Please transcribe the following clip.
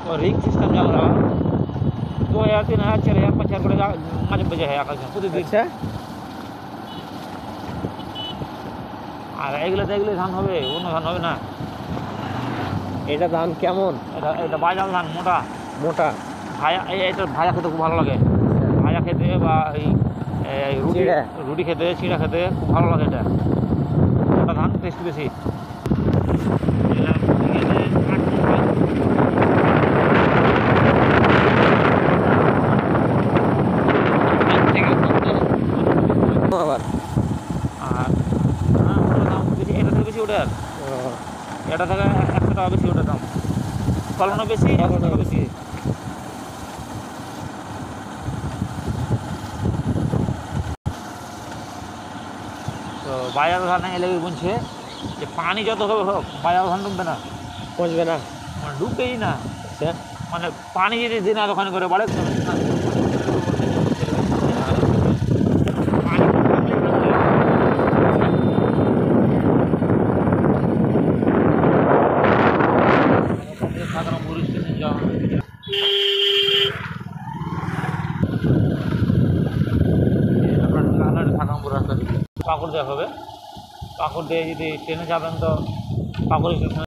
और ring system चल रहा है 2000 3000 4000 5000 করে মাঝে মাঝে হয় আকাশে প্রতিদিন। আচ্ছা, আর এগুলোতে ধান হবে, অন্য ধান হবে না। এটা ধান কেমন? এটা বাজাল ধান, মোটা মোটা। ভাজা, এটা ভাজা খেতে খুব ভালো লাগে। ভাজা খেতে বা এই রুটি চিড়া। রুটি খেতে, চিড়া খেতে খুব ভালো লাগে। এটা মোটা ধান, টেস্ট বেশি। আবার আর ওটার দাম বেশি, এটা থেকে বেশি ওটার, এটা থেকে 100 টাকা বেশি ওটার দাম। ফলনও বেশি, 100 টাকা বেশি। তো বাজার ধানে এলে বলছে যে পানি যত হবে হোক, বাজার ধান ডুববে না, পচবে না। মানে ডুববেই না। আচ্ছা, মানে পানি যদি দিন আর ওখানে করে বাড়ে পাকুড় দেওয়া হবে। পাকুড় দিয়ে যদি ট্রেনে যাবেন তো পাকুড় স্টেশনে